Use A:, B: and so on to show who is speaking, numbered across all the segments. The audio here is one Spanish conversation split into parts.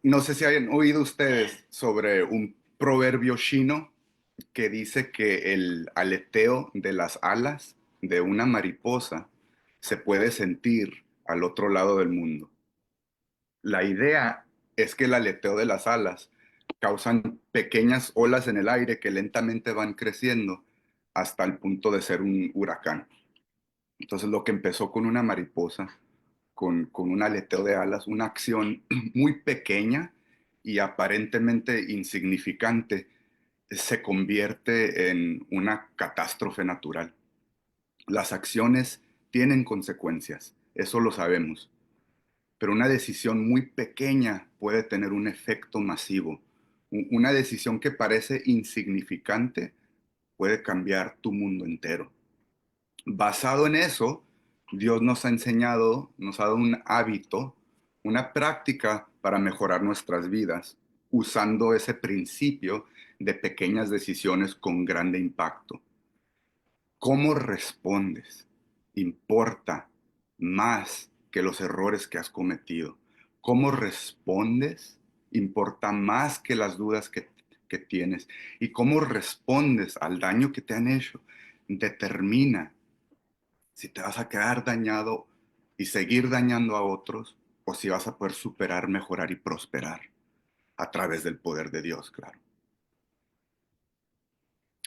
A: No sé si hayan oído ustedes sobre un proverbio chino que dice que el aleteo de las alas de una mariposa se puede sentir al otro lado del mundo. La idea es que el aleteo de las alas causan pequeñas olas en el aire que lentamente van creciendo hasta el punto de ser un huracán. Entonces lo que empezó con una mariposa, con un aleteo de alas, una acción muy pequeña y aparentemente insignificante, se convierte en una catástrofe natural. Las acciones tienen consecuencias, eso lo sabemos, pero una decisión muy pequeña puede tener un efecto masivo. Una decisión que parece insignificante puede cambiar tu mundo entero. Basado en eso, Dios nos ha enseñado, nos ha dado un hábito, una práctica para mejorar nuestras vidas, usando ese principio de pequeñas decisiones con grande impacto. ¿Cómo respondes? Importa más que los errores que has cometido. ¿Cómo respondes? Importa más que las dudas que tienes. Y cómo respondes al daño que te han hecho determina si te vas a quedar dañado y seguir dañando a otros, o si vas a poder superar, mejorar y prosperar a través del poder de Dios, claro.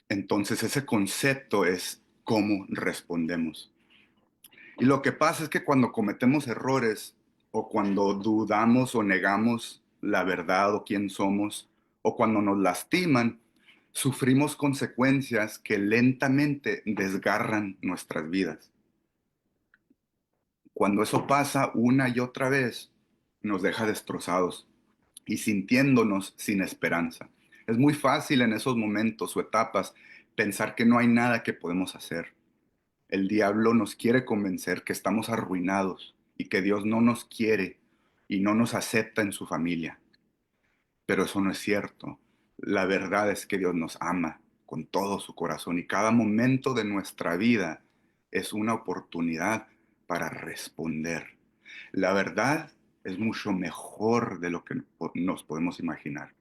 A: Entonces ese concepto es cómo respondemos. Y lo que pasa es que cuando cometemos errores o cuando dudamos o negamos la verdad o quién somos, o cuando nos lastiman, sufrimos consecuencias que lentamente desgarran nuestras vidas. Cuando eso pasa una y otra vez, nos deja destrozados y sintiéndonos sin esperanza. Es muy fácil en esos momentos o etapas pensar que no hay nada que podemos hacer. El diablo nos quiere convencer que estamos arruinados y que Dios no nos quiere y no nos acepta en su familia. Pero eso no es cierto. La verdad es que Dios nos ama con todo su corazón y cada momento de nuestra vida es una oportunidad para responder. La verdad es mucho mejor de lo que nos podemos imaginar.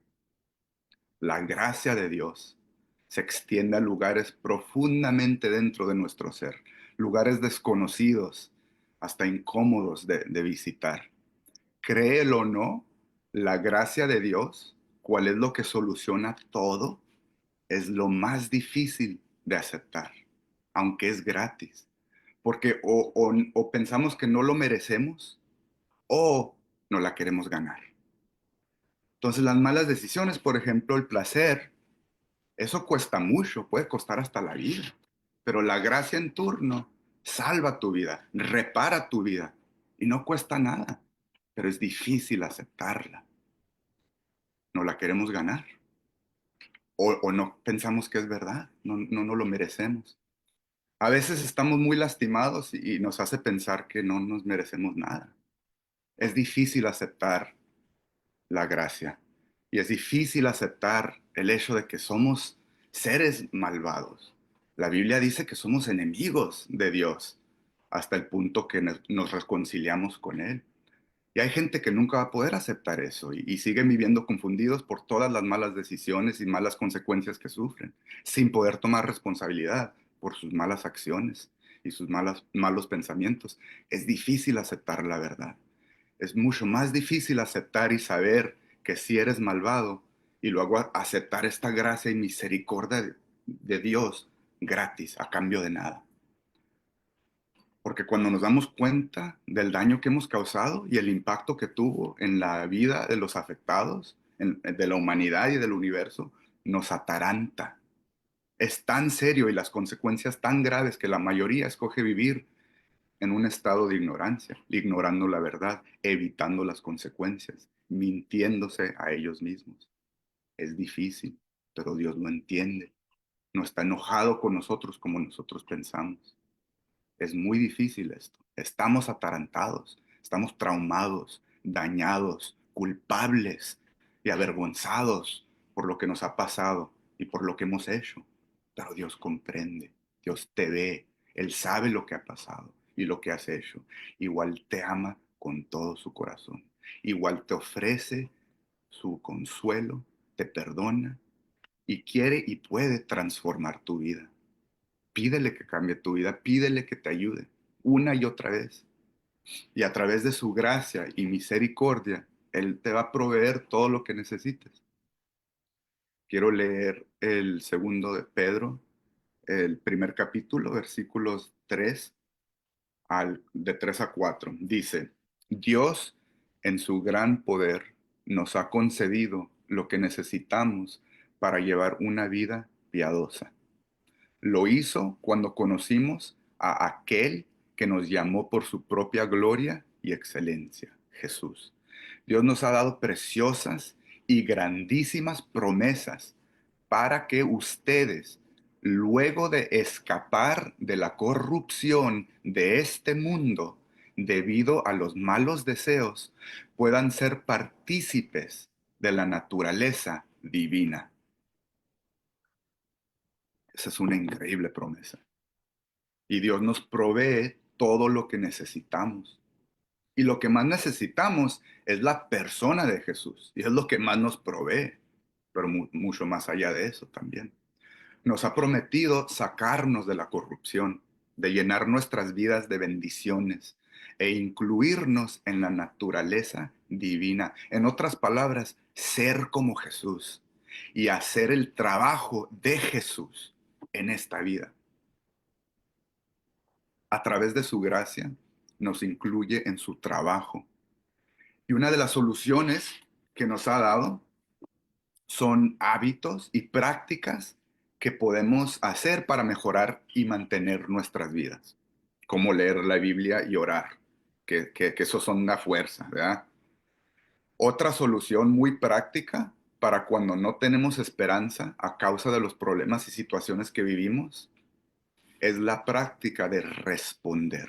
A: La gracia de Dios se extiende a lugares profundamente dentro de nuestro ser, lugares desconocidos, hasta incómodos de visitar. Créelo o no, la gracia de Dios, cuál es lo que soluciona todo, es lo más difícil de aceptar, aunque es gratis. Porque o pensamos que no lo merecemos o no la queremos ganar. Entonces las malas decisiones, por ejemplo, el placer, eso cuesta mucho, puede costar hasta la vida. Pero la gracia en turno salva tu vida, repara tu vida y no cuesta nada. Pero es difícil aceptarla. No la queremos ganar. O no pensamos que es verdad. No lo merecemos. A veces estamos muy lastimados y nos hace pensar que no nos merecemos nada. Es difícil aceptar la gracia. Y es difícil aceptar el hecho de que somos seres malvados. La Biblia dice que somos enemigos de Dios hasta el punto que nos reconciliamos con Él. Y hay gente que nunca va a poder aceptar eso y siguen viviendo confundidos por todas las malas decisiones y malas consecuencias que sufren, sin poder tomar responsabilidad por sus malas acciones y sus malos pensamientos. Es difícil aceptar la verdad. Es mucho más difícil aceptar y saber que si eres malvado y luego aceptar esta gracia y misericordia de Dios gratis, a cambio de nada. Porque cuando nos damos cuenta del daño que hemos causado y el impacto que tuvo en la vida de los afectados, de la humanidad y del universo, nos ataranta. Es tan serio y las consecuencias tan graves que la mayoría escoge vivir en un estado de ignorancia, ignorando la verdad, evitando las consecuencias, mintiéndose a ellos mismos. Es difícil, pero Dios lo entiende. No está enojado con nosotros como nosotros pensamos. Es muy difícil esto. Estamos atarantados, estamos traumados, dañados, culpables y avergonzados por lo que nos ha pasado y por lo que hemos hecho. Pero Dios comprende, Dios te ve, Él sabe lo que ha pasado y lo que has hecho. Igual te ama con todo su corazón. Igual te ofrece su consuelo, te perdona y quiere y puede transformar tu vida. Pídele que cambie tu vida, pídele que te ayude una y otra vez. Y a través de su gracia y misericordia, Él te va a proveer todo lo que necesites. Quiero leer el segundo de Pedro, el primer capítulo, versículos 3 de 3 a 4. Dice, Dios en su gran poder nos ha concedido lo que necesitamos para llevar una vida piadosa. Lo hizo cuando conocimos a aquel que nos llamó por su propia gloria y excelencia, Jesús. Dios nos ha dado preciosas y grandísimas promesas para que ustedes, luego de escapar de la corrupción de este mundo debido a los malos deseos, puedan ser partícipes de la naturaleza divina. Esa es una increíble promesa. Y Dios nos provee todo lo que necesitamos. Y lo que más necesitamos es la persona de Jesús. Y es lo que más nos provee. Pero mucho más allá de eso también. Nos ha prometido sacarnos de la corrupción, de llenar nuestras vidas de bendiciones e incluirnos en la naturaleza divina. En otras palabras, ser como Jesús y hacer el trabajo de Jesús en esta vida. A través de su gracia, nos incluye en su trabajo. Y una de las soluciones que nos ha dado son hábitos y prácticas que podemos hacer para mejorar y mantener nuestras vidas, como leer la Biblia y orar, que eso son una fuerza, ¿verdad? Otra solución muy práctica para cuando no tenemos esperanza a causa de los problemas y situaciones que vivimos es la práctica de responder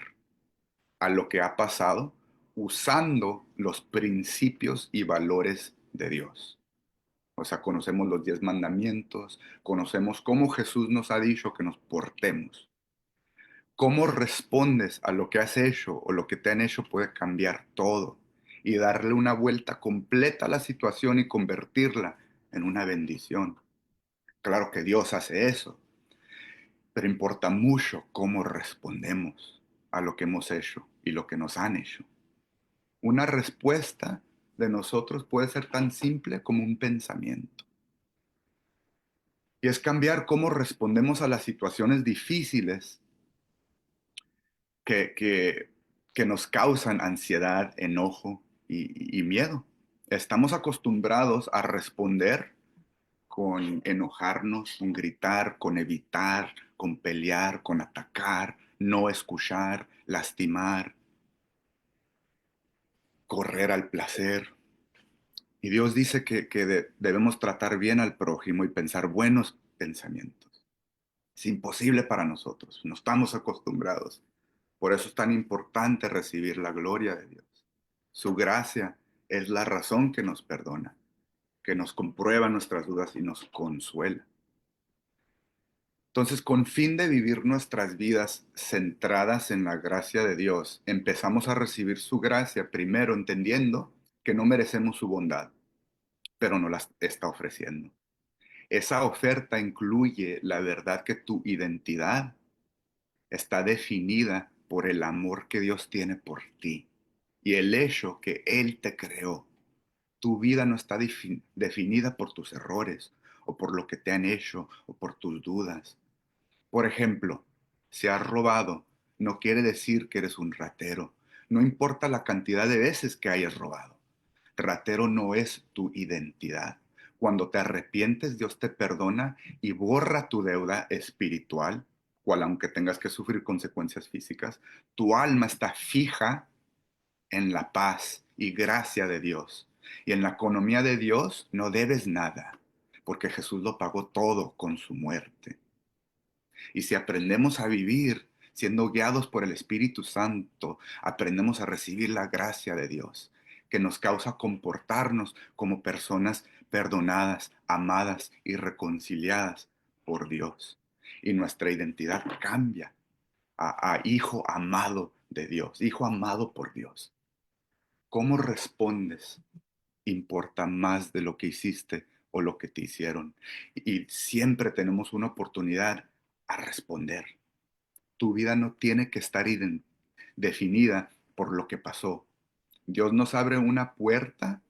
A: a lo que ha pasado usando los principios y valores de Dios. O sea, conocemos los 10 mandamientos, conocemos cómo Jesús nos ha dicho que nos portemos. Cómo respondes a lo que has hecho o lo que te han hecho puede cambiar todo y darle una vuelta completa a la situación y convertirla en una bendición. Claro que Dios hace eso, pero importa mucho cómo respondemos a lo que hemos hecho y lo que nos han hecho. Una respuesta de nosotros puede ser tan simple como un pensamiento. Y es cambiar cómo respondemos a las situaciones difíciles que, que, que nos causan ansiedad, enojo y miedo. Estamos acostumbrados a responder con enojarnos, con gritar, con evitar, con pelear, con atacar, no escuchar, lastimar, correr al placer. Y Dios dice que debemos tratar bien al prójimo y pensar buenos pensamientos. Es imposible para nosotros, no estamos acostumbrados. Por eso es tan importante recibir la gloria de Dios. Su gracia es la razón que nos perdona, que nos comprueba nuestras dudas y nos consuela. Entonces, con fin de vivir nuestras vidas centradas en la gracia de Dios, empezamos a recibir su gracia primero entendiendo que no merecemos su bondad, pero nos la está ofreciendo. Esa oferta incluye la verdad que tu identidad está definida por el amor que Dios tiene por ti y el hecho que Él te creó. Tu vida no está definida por tus errores o por lo que te han hecho o por tus dudas. Por ejemplo, si has robado, no quiere decir que eres un ratero. No importa la cantidad de veces que hayas robado. Ratero no es tu identidad. Cuando te arrepientes, Dios te perdona y borra tu deuda espiritual, cual aunque tengas que sufrir consecuencias físicas, tu alma está fija en la paz y gracia de Dios. Y en la economía de Dios no debes nada, porque Jesús lo pagó todo con su muerte. Y si aprendemos a vivir siendo guiados por el Espíritu Santo, aprendemos a recibir la gracia de Dios, que nos causa comportarnos como personas perdonadas, amadas y reconciliadas por Dios. Y nuestra identidad cambia a hijo amado de Dios, hijo amado por Dios. cómo respondes importa más de lo que hiciste o lo que te hicieron. Y siempre tenemos una oportunidad a responder. Tu vida no tiene que estar definida por lo que pasó. Dios nos abre una puerta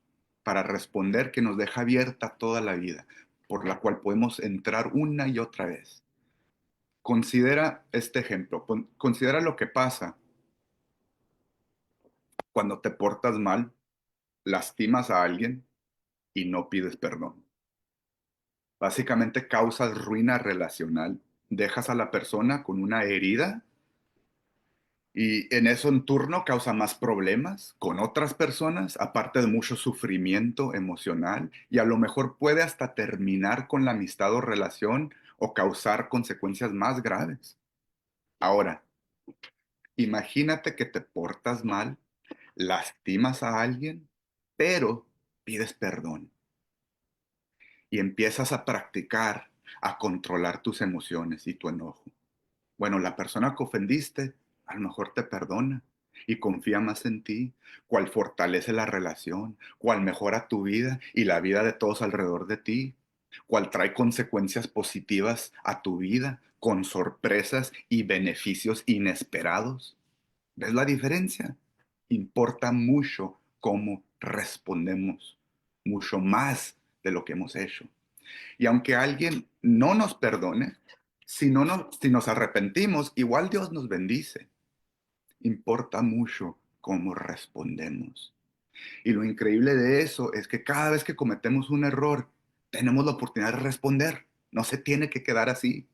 A: para responder que nos deja abierta toda la vida, por la cual podemos entrar una y otra vez. Considera este ejemplo, considera lo que pasa cuando te portas mal, lastimas a alguien y no pides perdón. Básicamente causas ruina relacional, dejas a la persona con una herida y en eso en turno causa más problemas con otras personas, aparte de mucho sufrimiento emocional y a lo mejor puede hasta terminar con la amistad o relación o causar consecuencias más graves. Ahora, imagínate que te portas mal, lastimas a alguien, pero pides perdón y empiezas a practicar, a controlar tus emociones y tu enojo. Bueno, la persona que ofendiste a lo mejor te perdona y confía más en ti, cual fortalece la relación, cual mejora tu vida y la vida de todos alrededor de ti, cual trae consecuencias positivas a tu vida con sorpresas y beneficios inesperados. ¿Ves la diferencia? Importa mucho cómo respondemos, mucho más de lo que hemos hecho. Y aunque alguien no nos perdone, si nos arrepentimos, igual Dios nos bendice. Importa mucho cómo respondemos. Y lo increíble de eso es que cada vez que cometemos un error, tenemos la oportunidad de responder. No se tiene que quedar así.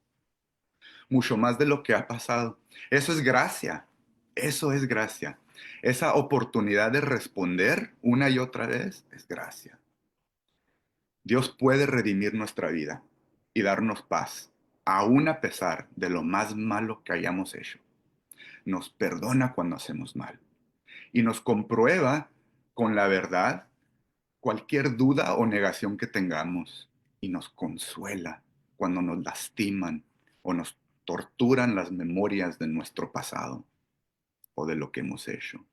A: Mucho más de lo que ha pasado. Eso es gracia. Eso es gracia. Esa oportunidad de responder una y otra vez es gracia. Dios puede redimir nuestra vida y darnos paz, aun a pesar de lo más malo que hayamos hecho. Nos perdona cuando hacemos mal y nos comprueba con la verdad cualquier duda o negación que tengamos y nos consuela cuando nos lastiman o nos torturan las memorias de nuestro pasado o de lo que hemos hecho.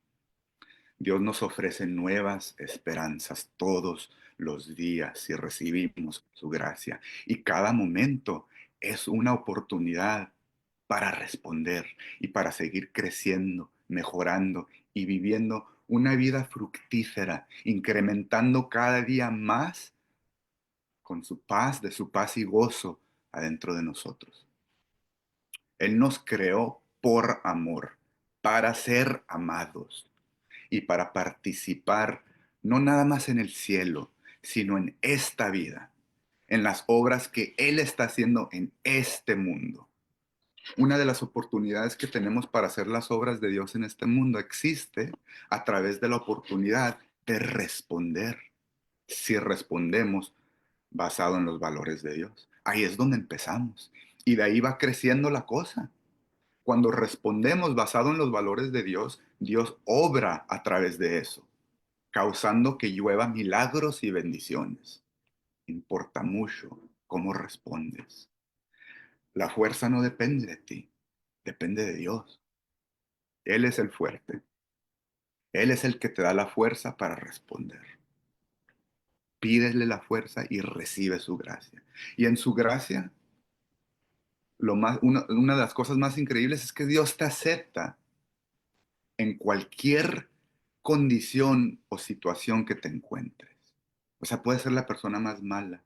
A: Dios nos ofrece nuevas esperanzas todos los días si recibimos su gracia. Y cada momento es una oportunidad para responder y para seguir creciendo, mejorando y viviendo una vida fructífera, incrementando cada día más con su paz, de su paz y gozo adentro de nosotros. Él nos creó por amor, para ser amados y para participar no nada más en el cielo, sino en esta vida, en las obras que Él está haciendo en este mundo. Una de las oportunidades que tenemos para hacer las obras de Dios en este mundo existe a través de la oportunidad de responder. Si respondemos basado en los valores de Dios. Ahí es donde empezamos. Y de ahí va creciendo la cosa. Cuando respondemos basado en los valores de Dios, Dios obra a través de eso, causando que llueva milagros y bendiciones. Importa mucho cómo respondes. La fuerza no depende de ti, depende de Dios. Él es el fuerte. Él es el que te da la fuerza para responder. Pídele la fuerza y recibe su gracia. Y en su gracia, una de las cosas más increíbles es que Dios te acepta en cualquier condición o situación que te encuentres. O sea, puedes ser la persona más mala,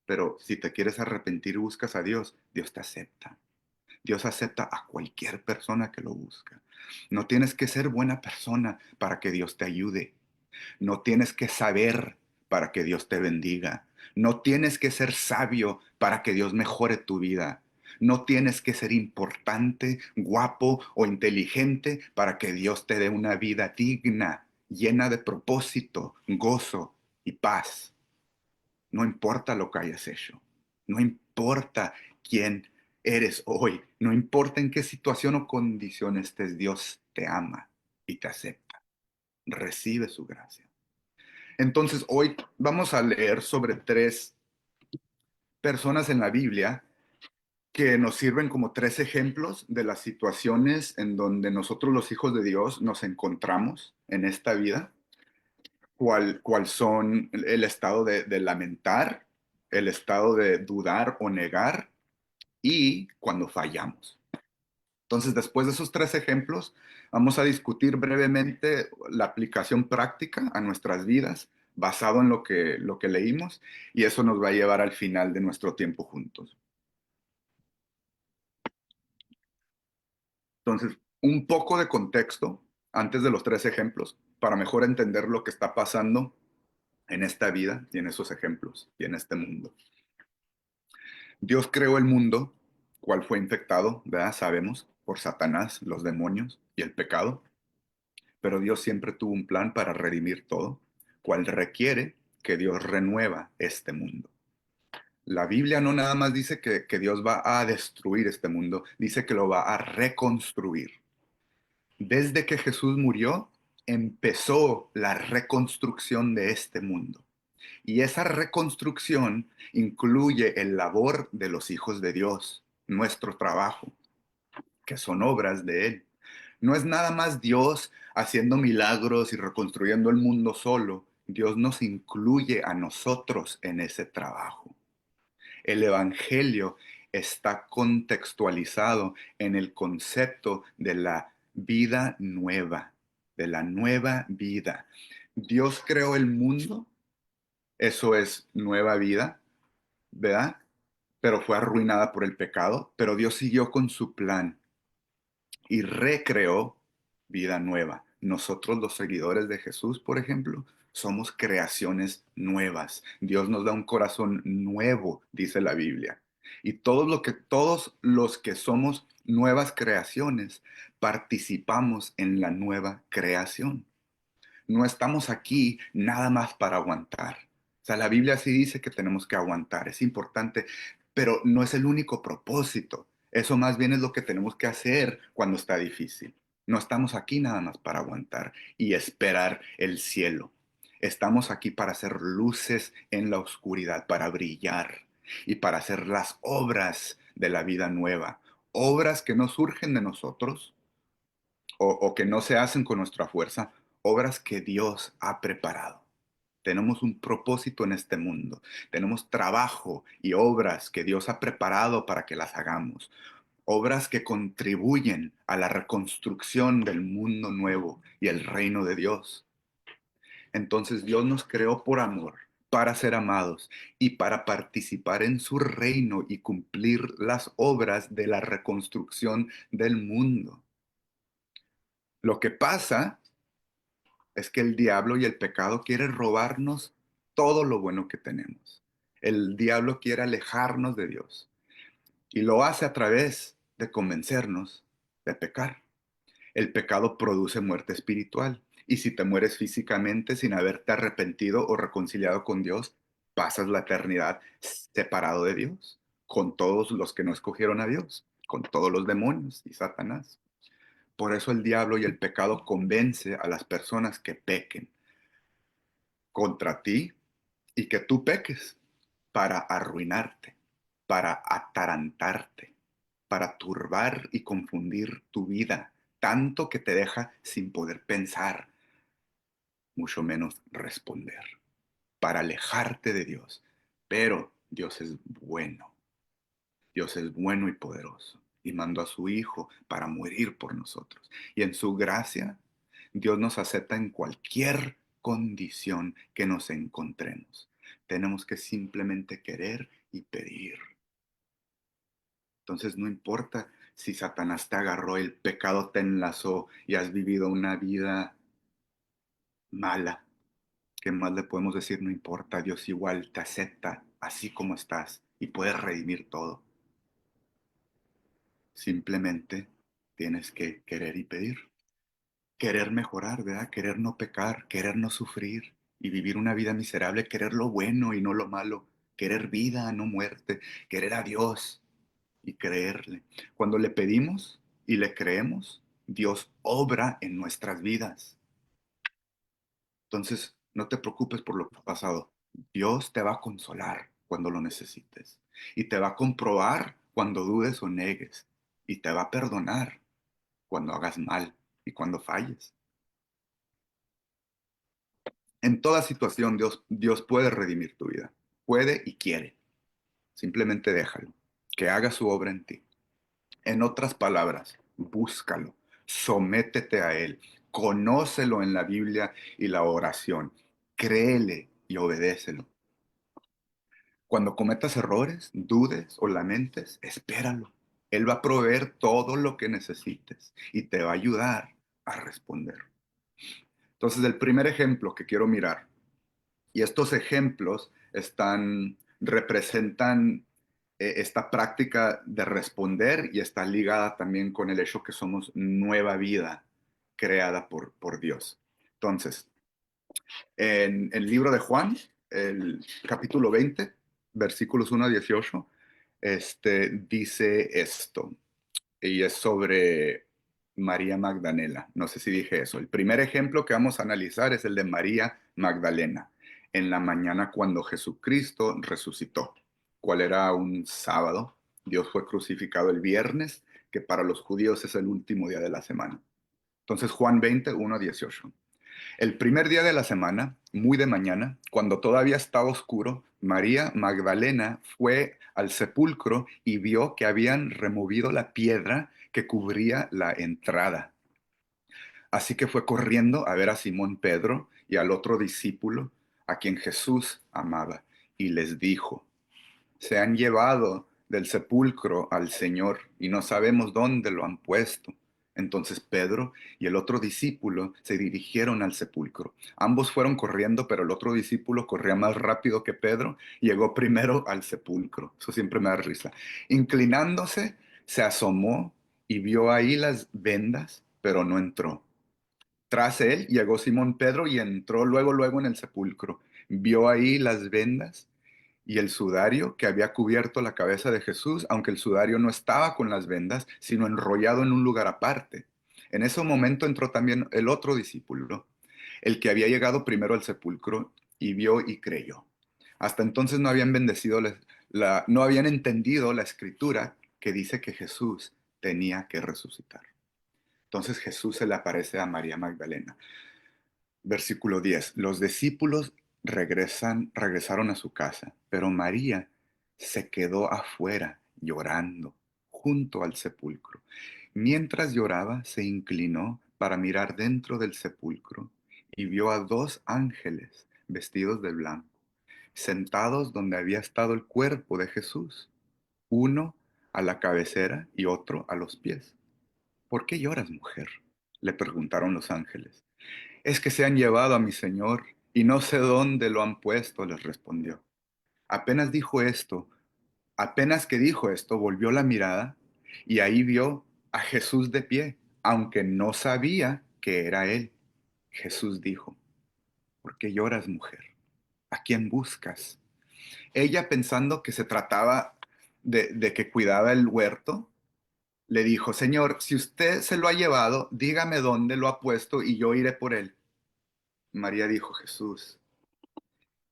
A: pero si te quieres arrepentir y buscas a Dios, Dios te acepta. Dios acepta a cualquier persona que lo busca. No tienes que ser buena persona para que Dios te ayude. No tienes que saber para que Dios te bendiga. No tienes que ser sabio para que Dios mejore tu vida. No tienes que ser importante, guapo o inteligente para que Dios te dé una vida digna, llena de propósito, gozo y paz. No importa lo que hayas hecho. No importa quién eres hoy. No importa en qué situación o condición estés, Dios te ama y te acepta. Recibe su gracia. Entonces, hoy vamos a leer sobre tres personas en la Biblia que nos sirven como tres ejemplos de las situaciones en donde nosotros los hijos de Dios nos encontramos en esta vida, cuál son el estado de lamentar, el estado de dudar o negar y cuando fallamos. Entonces, después de esos tres ejemplos, vamos a discutir brevemente la aplicación práctica a nuestras vidas basado en lo que leímos, y eso nos va a llevar al final de nuestro tiempo juntos. Entonces, un poco de contexto antes de los tres ejemplos para mejor entender lo que está pasando en esta vida y en esos ejemplos y en este mundo. Dios creó el mundo, cual fue infectado, ¿verdad? Sabemos, por Satanás, los demonios y el pecado, pero Dios siempre tuvo un plan para redimir todo, cual requiere que Dios renueva este mundo. La Biblia no nada más dice que Dios va a destruir este mundo, dice que lo va a reconstruir. Desde que Jesús murió, empezó la reconstrucción de este mundo. Y esa reconstrucción incluye el labor de los hijos de Dios, nuestro trabajo, que son obras de Él. No es nada más Dios haciendo milagros y reconstruyendo el mundo solo. Dios nos incluye a nosotros en ese trabajo. El Evangelio está contextualizado en el concepto de la vida nueva, de la nueva vida. Dios creó el mundo, eso es nueva vida, ¿verdad? Pero fue arruinada por el pecado, pero Dios siguió con su plan y recreó vida nueva. Nosotros los seguidores de Jesús, por ejemplo, somos creaciones nuevas. Dios nos da un corazón nuevo, dice la Biblia. Y todos los que somos nuevas creaciones participamos en la nueva creación. No estamos aquí nada más para aguantar. O sea, la Biblia sí dice que tenemos que aguantar, es importante, pero no es el único propósito. Eso más bien es lo que tenemos que hacer cuando está difícil. No estamos aquí nada más para aguantar y esperar el cielo. Estamos aquí para hacer luces en la oscuridad, para brillar y para hacer las obras de la vida nueva. Obras que no surgen de nosotros, o que no se hacen con nuestra fuerza, obras que Dios ha preparado. Tenemos un propósito en este mundo. Tenemos trabajo y obras que Dios ha preparado para que las hagamos. Obras que contribuyen a la reconstrucción del mundo nuevo y el reino de Dios. Entonces Dios nos creó por amor, para ser amados y para participar en su reino y cumplir las obras de la reconstrucción del mundo. Lo que pasa es que el diablo y el pecado quieren robarnos todo lo bueno que tenemos. El diablo quiere alejarnos de Dios y lo hace a través de convencernos de pecar. El pecado produce muerte espiritual y si te mueres físicamente sin haberte arrepentido o reconciliado con Dios, pasas la eternidad separado de Dios, con todos los que no escogieron a Dios, con todos los demonios y Satanás. Por eso el diablo y el pecado convence a las personas que pequen contra ti y que tú peques para arruinarte, para atarantarte, para turbar y confundir tu vida, tanto que te deja sin poder pensar, mucho menos responder, para alejarte de Dios. Pero Dios es bueno, Dios es bueno y poderoso, y mandó a su Hijo para morir por nosotros. Y en su gracia, Dios nos acepta en cualquier condición que nos encontremos. Tenemos que simplemente querer y pedir. Entonces no importa si Satanás te agarró, el pecado te enlazó y has vivido una vida mala. ¿Qué más le podemos decir? No importa, Dios igual te acepta así como estás y puede redimir todo. Simplemente tienes que querer y pedir. Querer mejorar, ¿verdad? Querer no pecar, querer no sufrir y vivir una vida miserable, querer lo bueno y no lo malo, querer vida, no muerte, querer a Dios y creerle. Cuando le pedimos y le creemos, Dios obra en nuestras vidas. Entonces, no te preocupes por lo que ha pasado. Dios te va a consolar cuando lo necesites y te va a comprobar cuando dudes o negues, y te va a perdonar cuando hagas mal y cuando falles. En toda situación Dios puede redimir tu vida. Puede y quiere. Simplemente déjalo. Que haga su obra en ti. En otras palabras, búscalo. Sométete a Él. Conócelo en la Biblia y la oración. Créele y obedécelo. Cuando cometas errores, dudes o lamentes, espéralo. Él va a proveer todo lo que necesites y te va a ayudar a responder. Entonces, el primer ejemplo que quiero mirar, y estos ejemplos representan esta práctica de responder y está ligada también con el hecho que somos nueva vida creada por Dios. Entonces, en el libro de Juan, el capítulo 20, versículos 1 a 18, dice esto, y es sobre María Magdalena. No sé si dije eso. El primer ejemplo que vamos a analizar es el de María Magdalena, en la mañana cuando Jesucristo resucitó, cual era un sábado. Dios fue crucificado el viernes, que para los judíos es el último día de la semana. Entonces Juan 20, 1 a 18. El primer día de la semana, muy de mañana, cuando todavía estaba oscuro, María Magdalena fue al sepulcro y vio que habían removido la piedra que cubría la entrada. Así que fue corriendo a ver a Simón Pedro y al otro discípulo, a quien Jesús amaba, y les dijo: se han llevado del sepulcro al Señor y no sabemos dónde lo han puesto. Entonces Pedro y el otro discípulo se dirigieron al sepulcro. Ambos fueron corriendo, pero el otro discípulo corría más rápido que Pedro y llegó primero al sepulcro. Eso siempre me da risa. Inclinándose, se asomó y vio ahí las vendas, pero no entró. Tras él llegó Simón Pedro y entró luego en el sepulcro. Vio ahí las vendas y el sudario que había cubierto la cabeza de Jesús, aunque el sudario no estaba con las vendas, sino enrollado en un lugar aparte. En ese momento entró también el otro discípulo, el que había llegado primero al sepulcro, y vio y creyó. Hasta entonces no habían no habían entendido la escritura que dice que Jesús tenía que resucitar. Entonces Jesús se le aparece a María Magdalena. Versículo 10. Los discípulos regresaron a su casa, pero María se quedó afuera llorando junto al sepulcro. Mientras lloraba, se inclinó para mirar dentro del sepulcro y vio a dos ángeles vestidos de blanco, sentados donde había estado el cuerpo de Jesús, uno a la cabecera y otro a los pies. ¿Por qué lloras, mujer?, le preguntaron los ángeles. Es que se han llevado a mi señor y no sé dónde lo han puesto, les respondió. Apenas dijo esto, apenas que dijo esto, volvió la mirada y ahí vio a Jesús de pie, aunque no sabía que era él. Jesús dijo: ¿por qué lloras, mujer? ¿A quién buscas? Ella, pensando que se trataba de que cuidaba el huerto, le dijo: Señor, si usted se lo ha llevado, dígame dónde lo ha puesto y yo iré por él. María dijo: Jesús.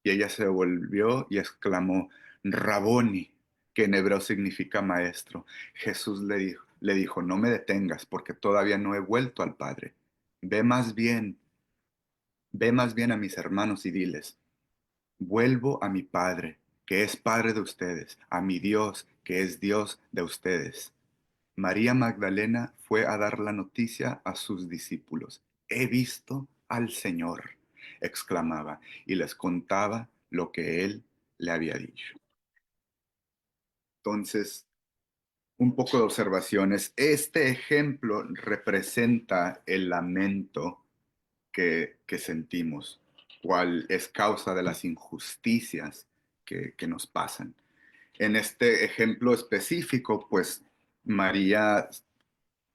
A: Y ella se volvió y exclamó: Raboni, que en hebreo significa maestro. Jesús le dijo: no me detengas, porque todavía no he vuelto al Padre. Ve más bien, ve más bien a mis hermanos y diles: vuelvo a mi Padre, que es Padre de ustedes, a mi Dios, que es Dios de ustedes. María Magdalena fue a dar la noticia a sus discípulos. He visto al Señor, exclamaba, y les contaba lo que él le había dicho. Entonces, un poco de observaciones. Este ejemplo representa el lamento que sentimos, cuál es causa de las injusticias que nos pasan. En este ejemplo específico, pues María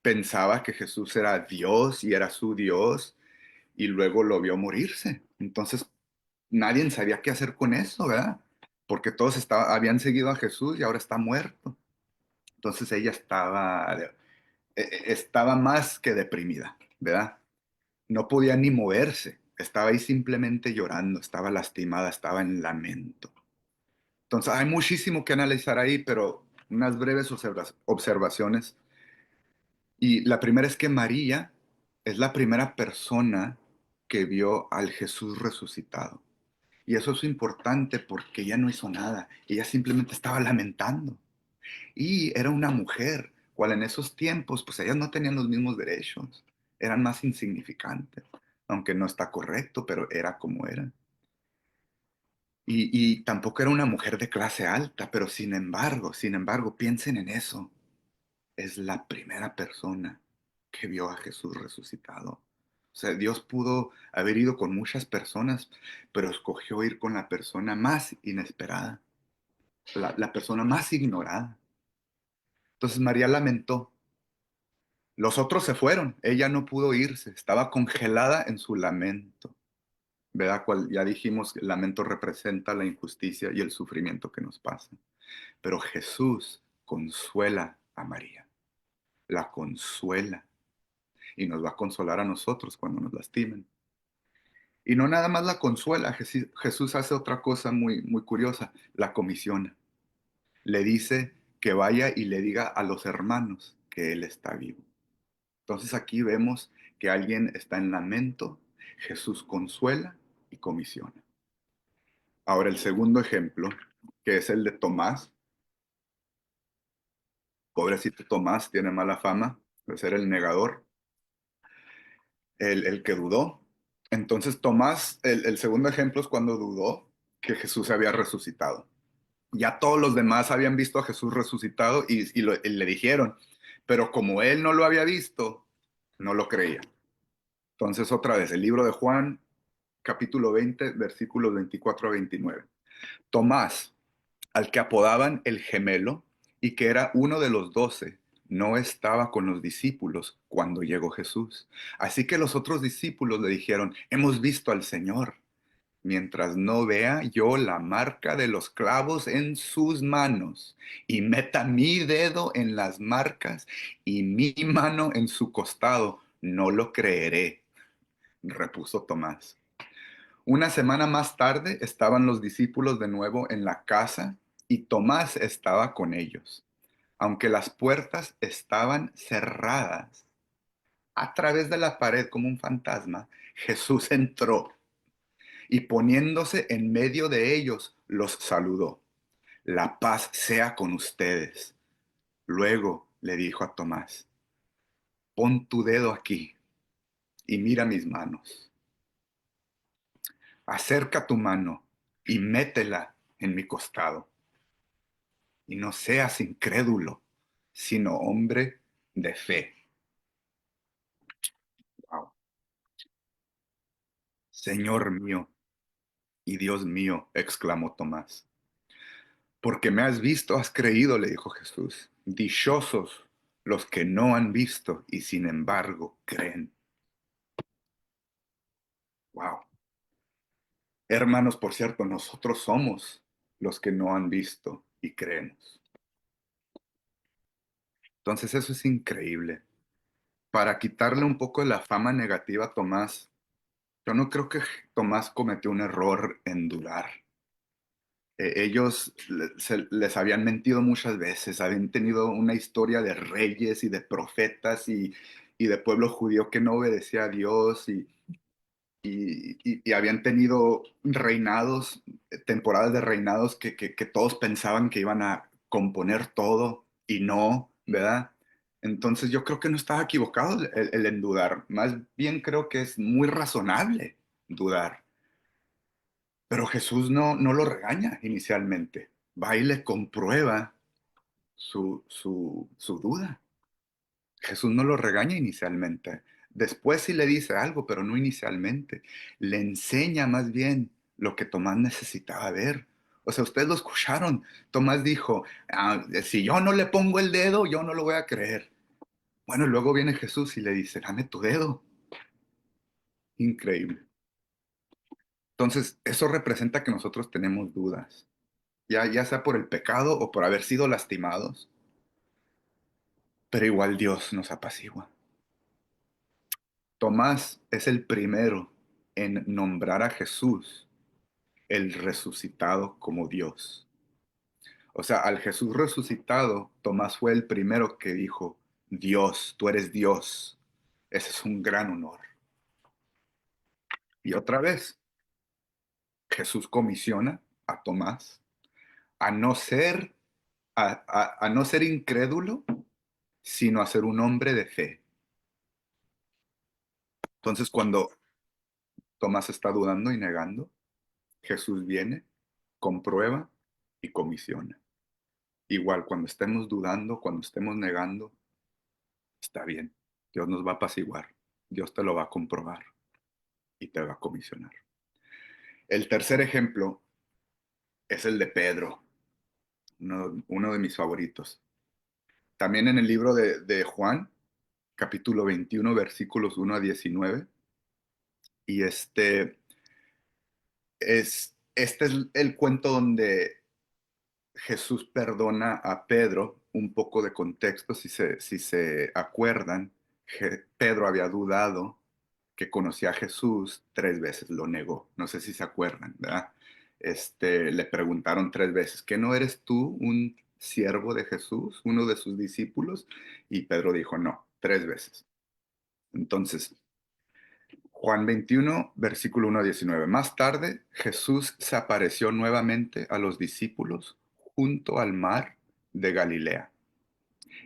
A: pensaba que Jesús era Dios y era su Dios, y luego lo vio morirse. Entonces, nadie sabía qué hacer con eso, ¿verdad? Porque todos habían seguido a Jesús y ahora está muerto. Entonces ella estaba más que deprimida, ¿verdad? No podía ni moverse, estaba ahí simplemente llorando, estaba lastimada, estaba en lamento. Entonces hay muchísimo que analizar ahí, pero unas breves observaciones. Y la primera es que María es la primera persona que vio al Jesús resucitado. Y eso es importante porque ella no hizo nada, ella simplemente estaba lamentando. Y era una mujer, cual en esos tiempos, pues ellas no tenían los mismos derechos, eran más insignificantes, aunque no está correcto, pero era como era. Y tampoco era una mujer de clase alta, pero sin embargo, piensen en eso. Es la primera persona que vio a Jesús resucitado. O sea, Dios pudo haber ido con muchas personas, pero escogió ir con la persona más inesperada, la persona más ignorada. Entonces María lamentó. Los otros se fueron, ella no pudo irse, estaba congelada en su lamento. ¿Verdad? Ya dijimos que el lamento representa la injusticia y el sufrimiento que nos pasa. Pero Jesús consuela a María, la consuela y nos va a consolar a nosotros cuando nos lastimen. Y no nada más la consuela, Jesús hace otra cosa muy, muy curiosa, la comisiona. Le dice que vaya y le diga a los hermanos que Él está vivo. Entonces aquí vemos que alguien está en lamento, Jesús consuela y comisiona. Ahora el segundo ejemplo, que es el de Tomás. Pobrecito Tomás, tiene mala fama de ser el negador, el que dudó. Entonces Tomás, el segundo ejemplo es cuando dudó que Jesús se había resucitado. Ya todos los demás habían visto a Jesús resucitado y le dijeron, pero como él no lo había visto, no lo creía. Entonces otra vez, el libro de Juan, capítulo 20, versículos 24 a 29. Tomás, al que apodaban el gemelo y que era uno de los 12, no estaba con los discípulos cuando llegó Jesús. Así que los otros discípulos le dijeron, hemos visto al Señor. Mientras no vea yo la marca de los clavos en sus manos y meta mi dedo en las marcas y mi mano en su costado, no lo creeré, repuso Tomás. Una semana más tarde estaban los discípulos de nuevo en la casa y Tomás estaba con ellos. Aunque las puertas estaban cerradas, a través de la pared como un fantasma, Jesús entró y poniéndose en medio de ellos, los saludó. La paz sea con ustedes. Luego le dijo a Tomás, pon tu dedo aquí y mira mis manos. Acerca tu mano y métela en mi costado. Y no seas incrédulo, sino hombre de fe. Wow. Señor mío y Dios mío, exclamó Tomás. Porque me has visto, has creído, le dijo Jesús. Dichosos los que no han visto y sin embargo creen. Wow. Hermanos, por cierto, nosotros somos los que no han visto y creemos. Entonces eso es increíble. Para quitarle un poco de la fama negativa a Tomás, yo no creo que Tomás cometió un error en dudar. Ellos les habían mentido muchas veces, habían tenido una historia de reyes y de profetas y de pueblo judío que no obedecía a Dios y habían tenido reinados, temporadas de reinados que todos pensaban que iban a componer todo y no, ¿verdad? Entonces yo creo que no estaba equivocado el en dudar, más bien creo que es muy razonable dudar. Pero Jesús no lo regaña inicialmente. Va y le comprueba su duda. Jesús no lo regaña inicialmente. Después sí le dice algo, pero no inicialmente. Le enseña más bien lo que Tomás necesitaba ver. O sea, ustedes lo escucharon. Tomás dijo, si yo no le pongo el dedo, yo no lo voy a creer. Bueno, luego viene Jesús y le dice, dame tu dedo. Increíble. Entonces, eso representa que nosotros tenemos dudas. Ya sea por el pecado o por haber sido lastimados, pero igual Dios nos apacigua. Tomás es el primero en nombrar a Jesús, el resucitado, como Dios. O sea, al Jesús resucitado, Tomás fue el primero que dijo, Dios, tú eres Dios. Ese es un gran honor. Y otra vez, Jesús comisiona a Tomás a no ser, a no ser incrédulo, sino a ser un hombre de fe. Entonces, cuando Tomás está dudando y negando, Jesús viene, comprueba y comisiona. Igual, cuando estemos dudando, cuando estemos negando, está bien. Dios nos va a apaciguar. Dios te lo va a comprobar y te va a comisionar. El tercer ejemplo es el de Pedro, uno de mis favoritos. También en el libro de Juan, capítulo 21, versículos 1 a 19. Y este es el cuento donde Jesús perdona a Pedro. Un poco de contexto, si se acuerdan, Pedro había dudado que conocía a Jesús, 3 veces lo negó. No sé si se acuerdan, ¿verdad? Le preguntaron 3 veces, ¿que no eres tú un siervo de Jesús, uno de sus discípulos? Y Pedro dijo, no, 3 veces. Entonces, Juan 21, versículo 1 a 19. Más tarde, Jesús se apareció nuevamente a los discípulos junto al mar de Galilea.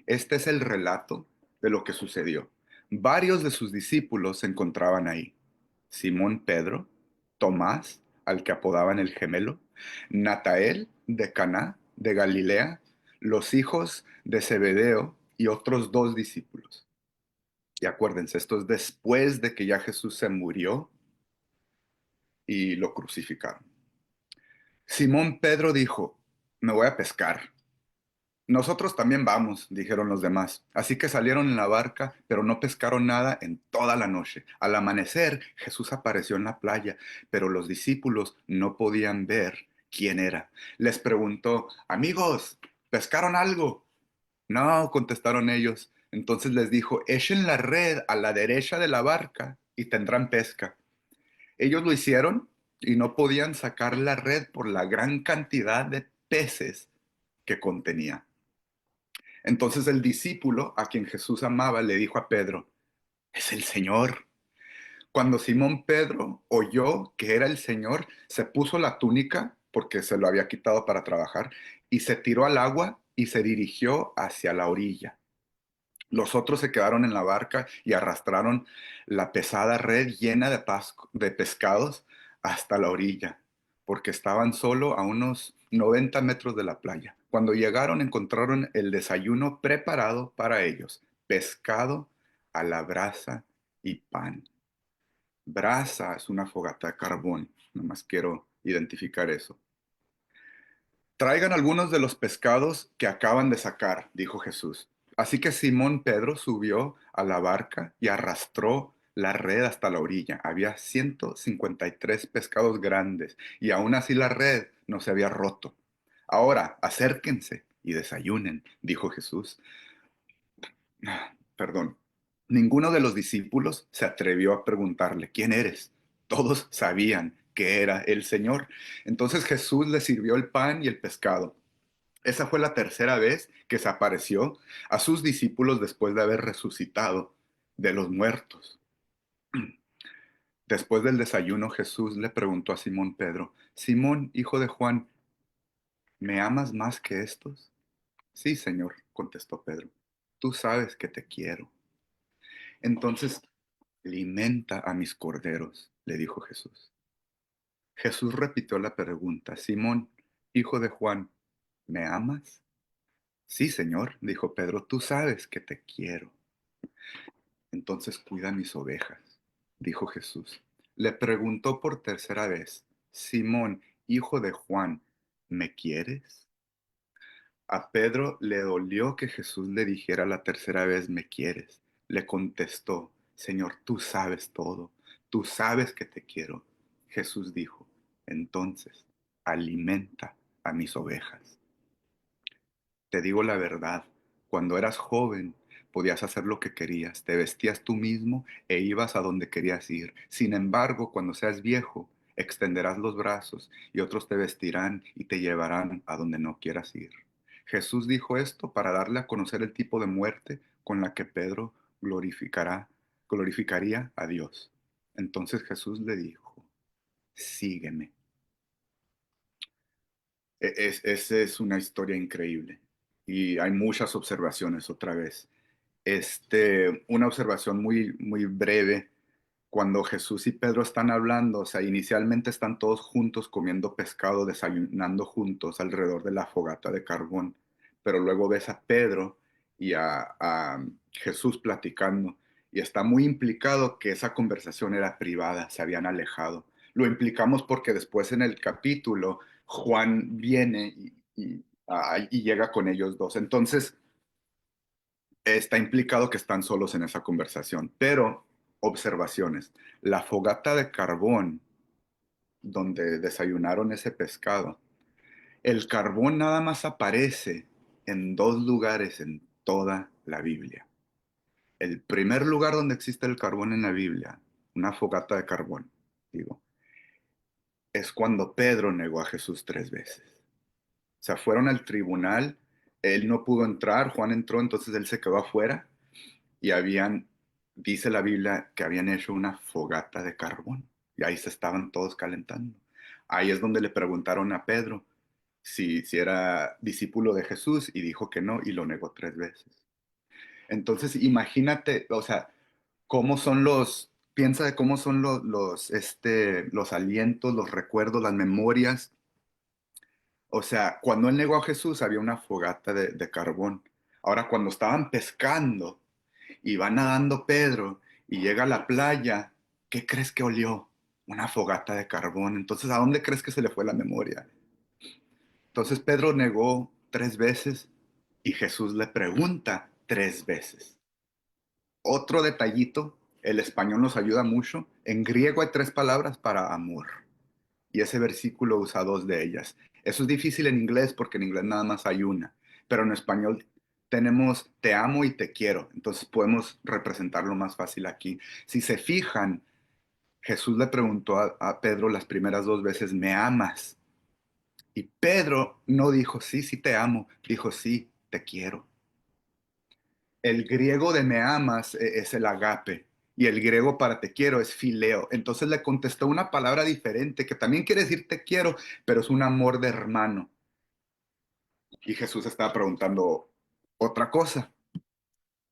A: Este es el relato de lo que sucedió. Varios de sus discípulos se encontraban ahí. Simón Pedro, Tomás, al que apodaban el gemelo, Natael de Caná de Galilea, los hijos de Zebedeo y otros 2 discípulos. Y acuérdense, esto es después de que ya Jesús se murió y lo crucificaron. Simón Pedro dijo, me voy a pescar. Nosotros también vamos, dijeron los demás. Así que salieron en la barca, pero no pescaron nada en toda la noche. Al amanecer, Jesús apareció en la playa, pero los discípulos no podían ver quién era. Les preguntó, amigos, ¿pescaron algo? No, contestaron ellos. Entonces les dijo, echen la red a la derecha de la barca y tendrán pesca. Ellos lo hicieron y no podían sacar la red por la gran cantidad de peces que contenía. Entonces el discípulo a quien Jesús amaba le dijo a Pedro, es el Señor. Cuando Simón Pedro oyó que era el Señor, se puso la túnica porque se lo había quitado para trabajar y se tiró al agua y se dirigió hacia la orilla. Los otros se quedaron en la barca y arrastraron la pesada red llena de pescados hasta la orilla, porque estaban solo a unos 90 metros de la playa. Cuando llegaron encontraron el desayuno preparado para ellos, pescado a la brasa y pan. Brasa es una fogata de carbón, nomás quiero identificar eso. Traigan algunos de los pescados que acaban de sacar, dijo Jesús. Así que Simón Pedro subió a la barca y arrastró la red hasta la orilla. Había 153 pescados grandes y aún así la red no se había roto. Ahora, acérquense y desayunen, dijo Jesús. Perdón. Ninguno de los discípulos se atrevió a preguntarle, ¿quién eres? Todos sabían que era el Señor. Entonces Jesús les sirvió el pan y el pescado. Esa fue la tercera vez que se apareció a sus discípulos después de haber resucitado de los muertos. Después del desayuno, Jesús le preguntó a Simón Pedro, Simón, hijo de Juan, ¿me amas más que estos? Sí, Señor, contestó Pedro. Tú sabes que te quiero. Entonces, alimenta a mis corderos, le dijo Jesús. Jesús repitió la pregunta, Simón, hijo de Juan, ¿me amas? Sí, Señor, dijo Pedro, tú sabes que te quiero. Entonces cuida mis ovejas, dijo Jesús. Le preguntó por tercera vez, Simón, hijo de Juan, ¿me quieres? A Pedro le dolió que Jesús le dijera la tercera vez, ¿me quieres? Le contestó, Señor, tú sabes todo, tú sabes que te quiero. Jesús dijo, entonces, alimenta a mis ovejas. Te digo la verdad, cuando eras joven podías hacer lo que querías, te vestías tú mismo e ibas a donde querías ir. Sin embargo, cuando seas viejo, extenderás los brazos y otros te vestirán y te llevarán a donde no quieras ir. Jesús dijo esto para darle a conocer el tipo de muerte con la que Pedro glorificaría a Dios. Entonces Jesús le dijo, sígueme. Esa es una historia increíble y hay muchas observaciones otra vez. Una observación muy, muy breve. Cuando Jesús y Pedro están hablando, o sea, inicialmente están todos juntos comiendo pescado, desayunando juntos alrededor de la fogata de carbón, pero luego ves a Pedro y a Jesús platicando y está muy implicado que esa conversación era privada, se habían alejado. Lo implicamos porque después en el capítulo Juan viene y llega con ellos dos. Entonces, está implicado que están solos en esa conversación, pero observaciones. La fogata de carbón donde desayunaron ese pescado, el carbón nada más aparece en dos lugares en toda la Biblia. El primer lugar donde existe el carbón en la Biblia, una fogata de carbón, digo, es cuando Pedro negó a Jesús 3 veces. O sea, fueron al tribunal, él no pudo entrar, Juan entró, entonces él se quedó afuera y dice la Biblia que habían hecho una fogata de carbón y ahí se estaban todos calentando. Ahí es donde le preguntaron a Pedro si era discípulo de Jesús y dijo que no y lo negó 3 veces. Entonces, imagínate, o sea, piensa de cómo son los alientos, los recuerdos, las memorias. O sea, cuando él negó a Jesús había una fogata de carbón. Ahora, cuando estaban pescando, y va nadando Pedro y llega a la playa, ¿qué crees que olió? Una fogata de carbón. Entonces, ¿a dónde crees que se le fue la memoria? Entonces Pedro negó 3 veces y Jesús le pregunta 3 veces. Otro detallito, el español nos ayuda mucho. En griego hay 3 palabras para amor y ese versículo usa 2 de ellas. Eso es difícil en inglés porque en inglés nada más hay una, pero en español tenemos te amo y te quiero, entonces podemos representarlo más fácil aquí. Si se fijan, Jesús le preguntó a Pedro las primeras 2 veces, ¿me amas? Y Pedro no dijo, sí, sí te amo, dijo, sí, te quiero. El griego de me amas es el agape y el griego para te quiero es fileo. Entonces le contestó una palabra diferente que también quiere decir te quiero, pero es un amor de hermano. Y Jesús estaba preguntando otra cosa.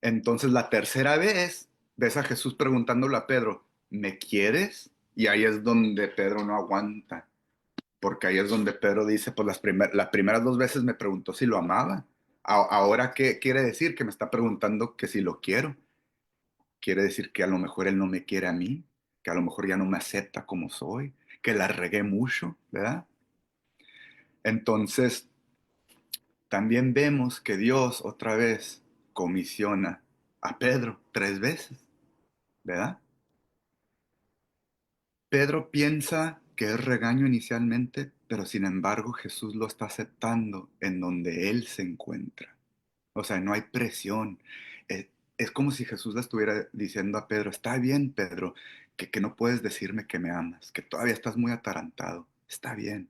A: Entonces la tercera vez ves a Jesús preguntándole a Pedro, ¿me quieres? Y ahí es donde Pedro no aguanta, porque ahí es donde Pedro dice, pues las primeras 2 veces me preguntó si lo amaba. Ahora, ¿qué quiere decir? Que me está preguntando que si lo quiero. Quiere decir que a lo mejor él no me quiere a mí, que a lo mejor ya no me acepta como soy, que la regué mucho, ¿verdad? Entonces, también vemos que Dios otra vez comisiona a Pedro 3 veces, ¿verdad? Pedro piensa que es regaño inicialmente, pero sin embargo Jesús lo está aceptando en donde él se encuentra. O sea, no hay presión. Es como si Jesús le estuviera diciendo a Pedro, está bien, Pedro, que no puedes decirme que me amas, que todavía estás muy atarantado. Está bien,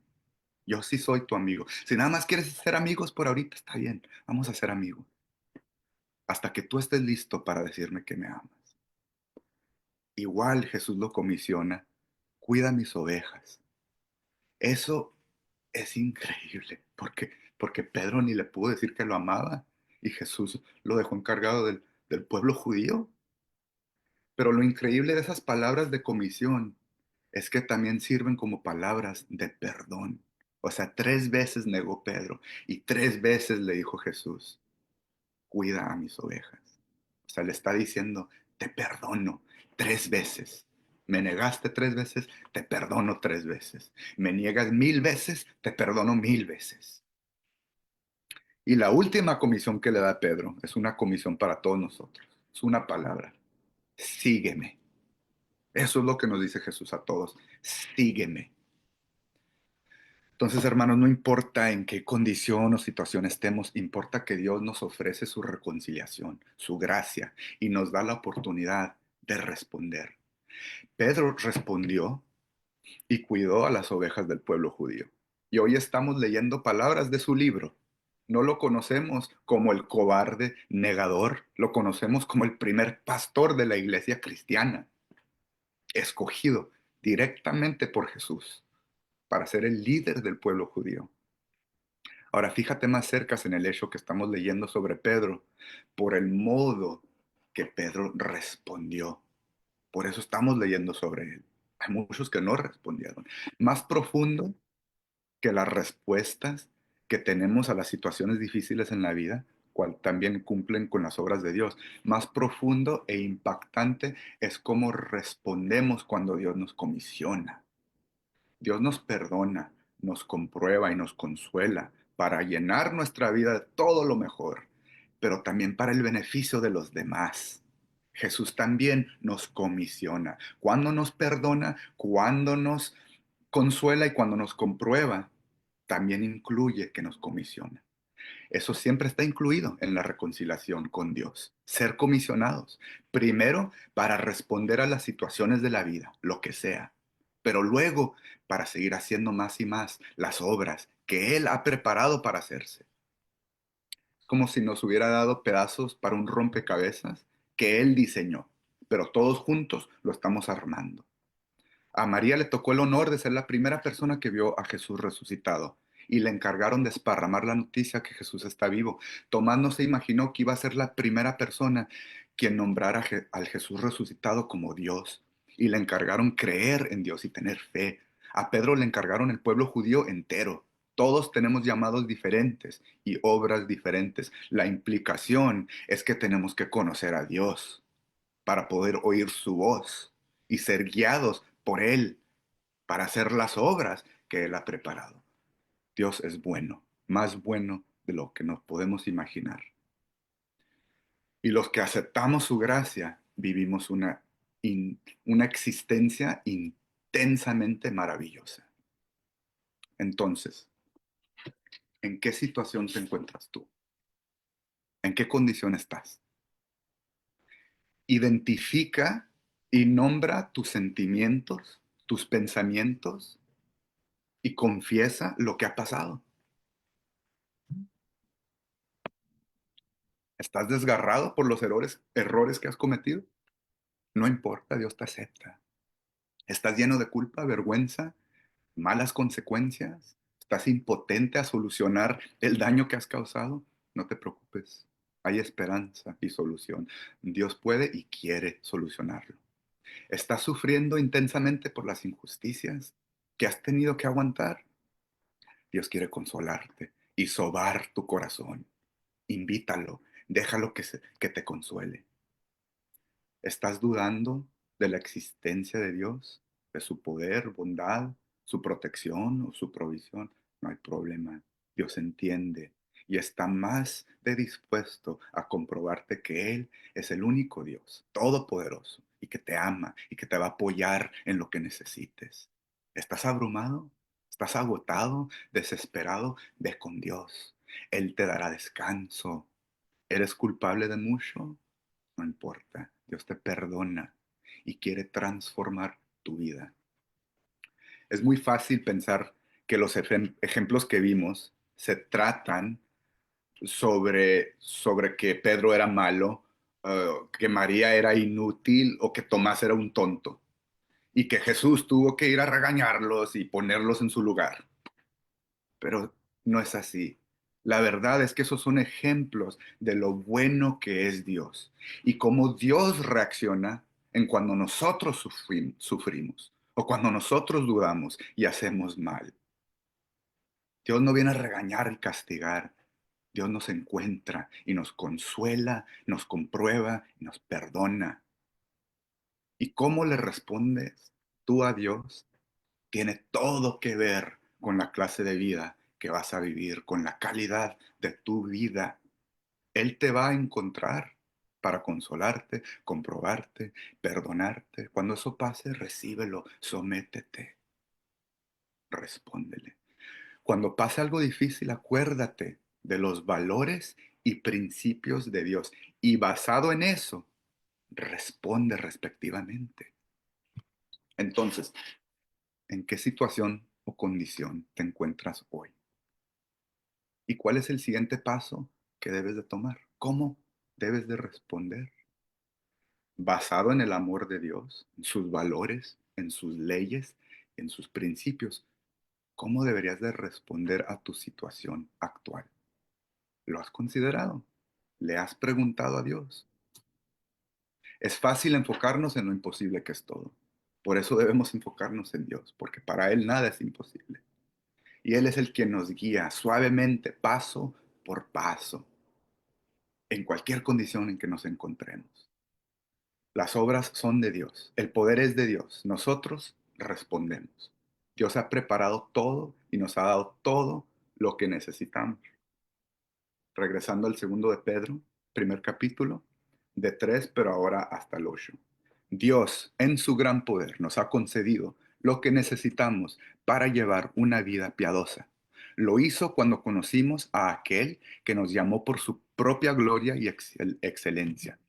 A: yo sí soy tu amigo. Si nada más quieres ser amigos por ahorita, está bien, vamos a ser amigos. Hasta que tú estés listo para decirme que me amas. Igual Jesús lo comisiona, cuida mis ovejas. Eso es increíble, porque Pedro ni le pudo decir que lo amaba y Jesús lo dejó encargado del pueblo judío. Pero lo increíble de esas palabras de comisión es que también sirven como palabras de perdón. O sea, 3 veces negó Pedro y 3 veces le dijo Jesús, cuida a mis ovejas. O sea, le está diciendo, te perdono 3 veces. Me negaste 3 veces, te perdono 3 veces. Me niegas 1000 veces, te perdono 1000 veces. Y la última comisión que le da Pedro es una comisión para todos nosotros. Es una palabra. Sígueme. Eso es lo que nos dice Jesús a todos. Sígueme. Entonces, hermanos, no importa en qué condición o situación estemos, importa que Dios nos ofrece su reconciliación, su gracia, y nos da la oportunidad de responder. Pedro respondió y cuidó a las ovejas del pueblo judío. Y hoy estamos leyendo palabras de su libro. No lo conocemos como el cobarde negador, lo conocemos como el primer pastor de la iglesia cristiana, escogido directamente por Jesús para ser el líder del pueblo judío. Ahora fíjate más cerca en el hecho que estamos leyendo sobre Pedro, por el modo que Pedro respondió. Por eso estamos leyendo sobre él. Hay muchos que no respondieron. Más profundo que las respuestas que tenemos a las situaciones difíciles en la vida, cual también cumplen con las obras de Dios. Más profundo e impactante es cómo respondemos cuando Dios nos comisiona. Dios nos perdona, nos comprueba y nos consuela para llenar nuestra vida de todo lo mejor, pero también para el beneficio de los demás. Jesús también nos comisiona. Cuando nos perdona, cuando nos consuela y cuando nos comprueba, también incluye que nos comisiona. Eso siempre está incluido en la reconciliación con Dios. Ser comisionados, primero para responder a las situaciones de la vida, lo que sea, pero luego para seguir haciendo más y más las obras que Él ha preparado para hacerse. Como si nos hubiera dado pedazos para un rompecabezas que Él diseñó, pero todos juntos lo estamos armando. A María le tocó el honor de ser la primera persona que vio a Jesús resucitado y le encargaron de esparramar la noticia que Jesús está vivo. Tomás no se imaginó que iba a ser la primera persona quien nombrara al Jesús resucitado como Dios y le encargaron creer en Dios y tener fe. A Pedro le encargaron el pueblo judío entero. Todos tenemos llamados diferentes y obras diferentes. La implicación es que tenemos que conocer a Dios para poder oír su voz y ser guiados por Él para hacer las obras que Él ha preparado. Dios es bueno, más bueno de lo que nos podemos imaginar. Y los que aceptamos su gracia, vivimos una existencia intensamente maravillosa. Entonces, ¿en qué situación te encuentras tú? ¿En qué condición estás? Identifica y nombra tus sentimientos, tus pensamientos y confiesa lo que ha pasado. ¿Estás desgarrado por los errores que has cometido? No importa, Dios te acepta. ¿Estás lleno de culpa, vergüenza, malas consecuencias? ¿Estás impotente a solucionar el daño que has causado? No te preocupes. Hay esperanza y solución. Dios puede y quiere solucionarlo. ¿Estás sufriendo intensamente por las injusticias que has tenido que aguantar? Dios quiere consolarte y sobar tu corazón. Invítalo, déjalo que te consuele. ¿Estás dudando de la existencia de Dios, de su poder, bondad, su protección o su provisión? No hay problema. Dios entiende y está más de dispuesto a comprobarte que Él es el único Dios, todopoderoso, y que te ama y que te va a apoyar en lo que necesites. ¿Estás abrumado? ¿Estás agotado? ¿Desesperado? Ve con Dios. Él te dará descanso. ¿Eres culpable de mucho? No importa, Dios te perdona y quiere transformar tu vida. Es muy fácil pensar que los ejemplos que vimos se tratan sobre que Pedro era malo, que María era inútil o que Tomás era un tonto y que Jesús tuvo que ir a regañarlos y ponerlos en su lugar. Pero no es así. La verdad es que esos son ejemplos de lo bueno que es Dios y cómo Dios reacciona en cuando nosotros sufrimos o cuando nosotros dudamos y hacemos mal. Dios no viene a regañar y castigar. Dios nos encuentra y nos consuela, nos comprueba y nos perdona. ¿Y cómo le respondes tú a Dios? Tiene todo que ver con la clase de vida que vas a vivir, con la calidad de tu vida. Él te va a encontrar para consolarte, comprobarte, perdonarte. Cuando eso pase, recíbelo, sométete, respóndele. Cuando pase algo difícil, acuérdate de los valores y principios de Dios y basado en eso, responde respectivamente. Entonces, ¿en qué situación o condición te encuentras hoy? ¿Y cuál es el siguiente paso que debes de tomar? ¿Cómo debes de responder? Basado en el amor de Dios, en sus valores, en sus leyes, en sus principios. ¿Cómo deberías de responder a tu situación actual? ¿Lo has considerado? ¿Le has preguntado a Dios? Es fácil enfocarnos en lo imposible que es todo. Por eso debemos enfocarnos en Dios, porque para Él nada es imposible. Y Él es el que nos guía suavemente, paso por paso, en cualquier condición en que nos encontremos. Las obras son de Dios, el poder es de Dios, nosotros respondemos. Dios ha preparado todo y nos ha dado todo lo que necesitamos. Regresando al segundo de Pedro, primer capítulo, de 3, pero ahora hasta el 8. Dios, en su gran poder, nos ha concedido lo que necesitamos para llevar una vida piadosa. Lo hizo cuando conocimos a aquel que nos llamó por su propia gloria y excelencia.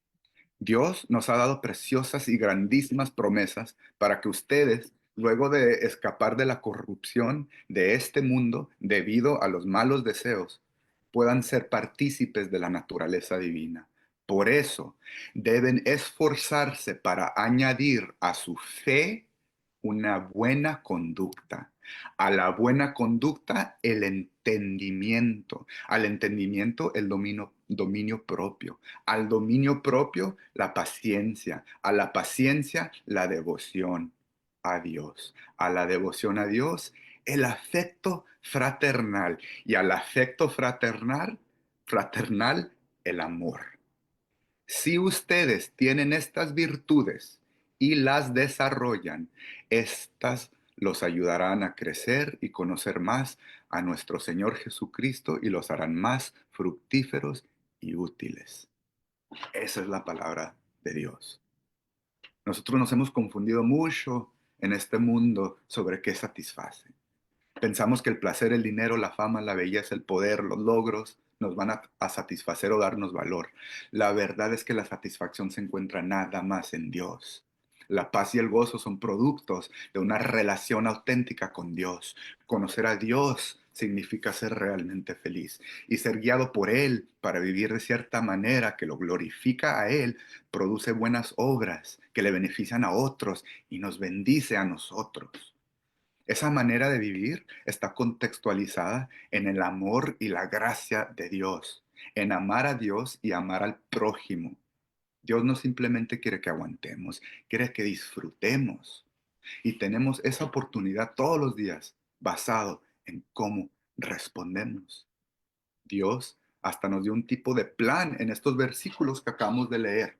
A: Dios nos ha dado preciosas y grandísimas promesas para que ustedes, luego de escapar de la corrupción de este mundo debido a los malos deseos, puedan ser partícipes de la naturaleza divina. Por eso deben esforzarse para añadir a su fe una buena conducta. A la buena conducta, el entendimiento. Al entendimiento, el dominio propio. Al dominio propio, la paciencia. A la paciencia, la devoción a Dios. A la devoción a Dios, el afecto fraternal. Y al afecto fraternal, el amor. Si ustedes tienen estas virtudes y las desarrollan, estas los ayudarán a crecer y conocer más a nuestro Señor Jesucristo y los harán más fructíferos y útiles. Esa es la palabra de Dios. Nosotros nos hemos confundido mucho en este mundo sobre qué satisface. Pensamos que el placer, el dinero, la fama, la belleza, el poder, los logros nos van a satisfacer o darnos valor. La verdad es que la satisfacción se encuentra nada más en Dios. La paz y el gozo son productos de una relación auténtica con Dios. Conocer a Dios significa ser realmente feliz y ser guiado por Él para vivir de cierta manera que lo glorifica a Él, produce buenas obras que le benefician a otros y nos bendice a nosotros. Esa manera de vivir está contextualizada en el amor y la gracia de Dios, en amar a Dios y amar al prójimo. Dios no simplemente quiere que aguantemos, quiere que disfrutemos. Y tenemos esa oportunidad todos los días basado en cómo respondemos. Dios hasta nos dio un tipo de plan en estos versículos que acabamos de leer.